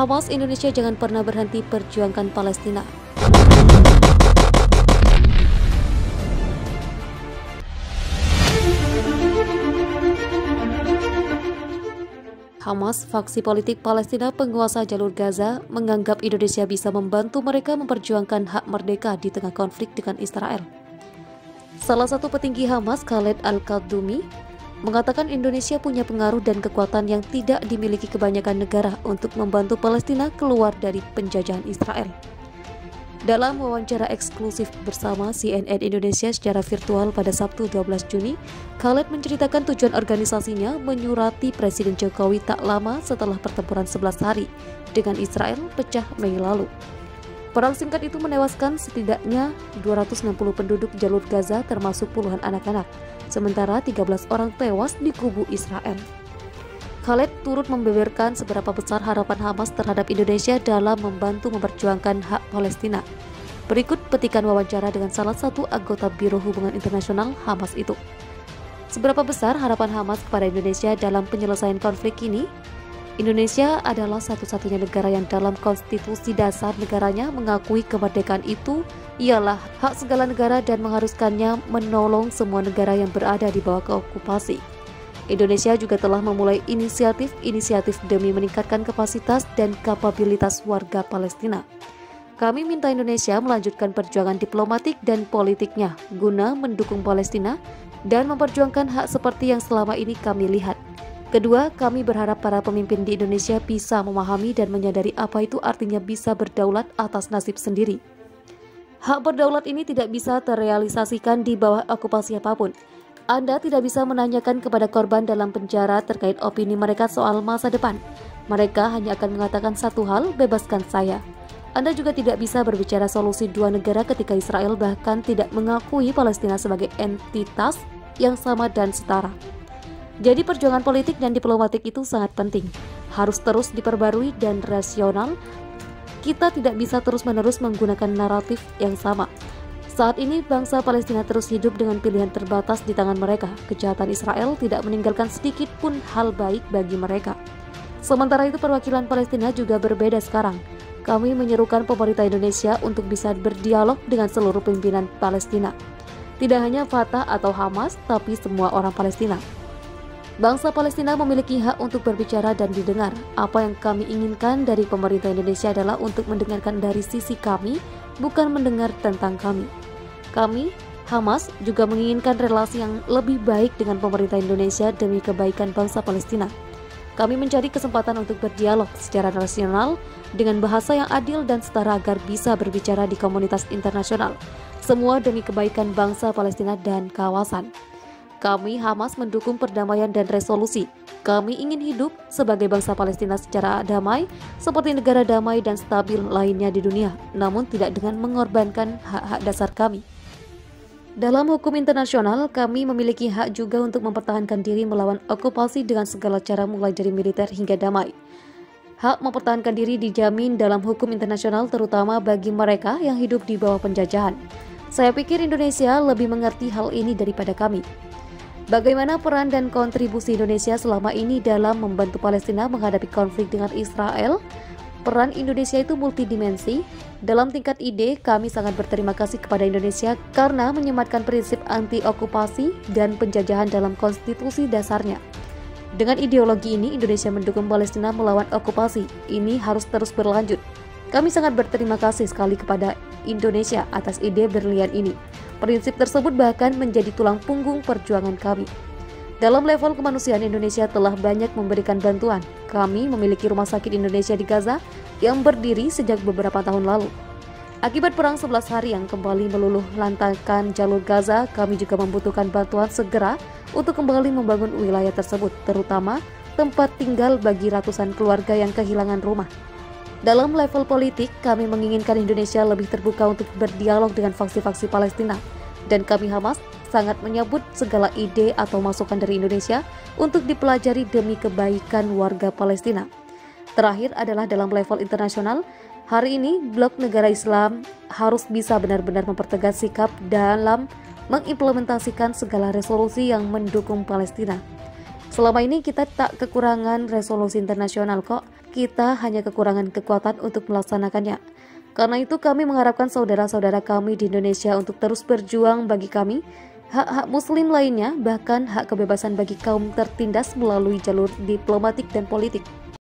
Hamas Indonesia jangan pernah berhenti perjuangkan Palestina. Hamas, faksi politik Palestina penguasa jalur Gaza, menganggap Indonesia bisa membantu mereka memperjuangkan hak merdeka di tengah konflik dengan Israel. Salah satu petinggi Hamas, Khaled Al-Kadhumi, mengatakan Indonesia punya pengaruh dan kekuatan yang tidak dimiliki kebanyakan negara untuk membantu Palestina keluar dari penjajahan Israel. Dalam wawancara eksklusif bersama CNN Indonesia secara virtual pada Sabtu 12 Juni, Khaled menceritakan tujuan organisasinya menyurati Presiden Jokowi tak lama setelah pertempuran 11 hari dengan Israel pecah Mei lalu. Perang singkat itu menewaskan setidaknya 260 penduduk jalur Gaza termasuk puluhan anak-anak, sementara 13 orang tewas di kubu Israel. Khaled turut membeberkan seberapa besar harapan Hamas terhadap Indonesia dalam membantu memperjuangkan hak Palestina. Berikut petikan wawancara dengan salah satu anggota Biro Hubungan Internasional Hamas itu. Seberapa besar harapan Hamas kepada Indonesia dalam penyelesaian konflik ini? Indonesia adalah satu-satunya negara yang dalam konstitusi dasar negaranya mengakui kemerdekaan itu ialah hak segala negara dan mengharuskannya menolong semua negara yang berada di bawah keokupasi. Indonesia juga telah memulai inisiatif demi meningkatkan kapasitas dan kapabilitas warga Palestina. Kami minta Indonesia melanjutkan perjuangan diplomatik dan politiknya guna mendukung Palestina dan memperjuangkan hak seperti yang selama ini kami lihat. Kedua, kami berharap para pemimpin di Indonesia bisa memahami dan menyadari apa itu artinya bisa berdaulat atas nasib sendiri. Hak berdaulat ini tidak bisa terrealisasikan di bawah okupasi apapun. Anda tidak bisa menanyakan kepada korban dalam penjara terkait opini mereka soal masa depan. Mereka hanya akan mengatakan satu hal, bebaskan saya. Anda juga tidak bisa berbicara solusi dua negara ketika Israel bahkan tidak mengakui Palestina sebagai entitas yang sama dan setara. Jadi perjuangan politik dan diplomatik itu sangat penting. Harus terus diperbarui dan rasional. Kita tidak bisa terus-menerus menggunakan naratif yang sama. Saat ini bangsa Palestina terus hidup dengan pilihan terbatas di tangan mereka. Kejahatan Israel tidak meninggalkan sedikit pun hal baik bagi mereka. Sementara itu perwakilan Palestina juga berbeda sekarang. Kami menyerukan pemerintah Indonesia untuk bisa berdialog dengan seluruh pimpinan Palestina. Tidak hanya Fatah atau Hamas, tapi semua orang Palestina. Bangsa Palestina memiliki hak untuk berbicara dan didengar. Apa yang kami inginkan dari pemerintah Indonesia adalah untuk mendengarkan dari sisi kami, bukan mendengar tentang kami. Kami, Hamas, juga menginginkan relasi yang lebih baik dengan pemerintah Indonesia demi kebaikan bangsa Palestina. Kami mencari kesempatan untuk berdialog secara rasional dengan bahasa yang adil dan setara agar bisa berbicara di komunitas internasional. Semua demi kebaikan bangsa Palestina dan kawasan. Kami, Hamas, mendukung perdamaian dan resolusi. Kami ingin hidup sebagai bangsa Palestina secara damai, seperti negara damai dan stabil lainnya di dunia, namun tidak dengan mengorbankan hak-hak dasar kami. Dalam hukum internasional, kami memiliki hak juga untuk mempertahankan diri melawan okupasi dengan segala cara mulai dari militer hingga damai. Hak mempertahankan diri dijamin dalam hukum internasional terutama bagi mereka yang hidup di bawah penjajahan. Saya pikir Indonesia lebih mengerti hal ini daripada kami. Bagaimana peran dan kontribusi Indonesia selama ini dalam membantu Palestina menghadapi konflik dengan Israel? Peran Indonesia itu multidimensi. Dalam tingkat ide, kami sangat berterima kasih kepada Indonesia karena menyematkan prinsip anti-okupasi dan penjajahan dalam konstitusi dasarnya. Dengan ideologi ini, Indonesia mendukung Palestina melawan okupasi. Ini harus terus berlanjut. Kami sangat berterima kasih sekali kepada Indonesia atas ide berlian ini. Prinsip tersebut bahkan menjadi tulang punggung perjuangan kami. Dalam level kemanusiaan, Indonesia telah banyak memberikan bantuan. Kami memiliki rumah sakit Indonesia di Gaza yang berdiri sejak beberapa tahun lalu. Akibat perang 11 hari yang kembali meluluh lantakan jalur Gaza, kami juga membutuhkan bantuan segera untuk kembali membangun wilayah tersebut, terutama tempat tinggal bagi ratusan keluarga yang kehilangan rumah. Dalam level politik, kami menginginkan Indonesia lebih terbuka untuk berdialog dengan faksi-faksi Palestina. Dan kami Hamas sangat menyambut segala ide atau masukan dari Indonesia untuk dipelajari demi kebaikan warga Palestina. Terakhir adalah dalam level internasional, hari ini blok negara Islam harus bisa benar-benar mempertegas sikap dalam mengimplementasikan segala resolusi yang mendukung Palestina. Selama ini kita tak kekurangan resolusi internasional kok, kita hanya kekurangan kekuatan untuk melaksanakannya. Karena itu kami mengharapkan saudara-saudara kami di Indonesia untuk terus berjuang bagi kami, hak-hak muslim lainnya, bahkan hak kebebasan bagi kaum tertindas melalui jalur diplomatik dan politik.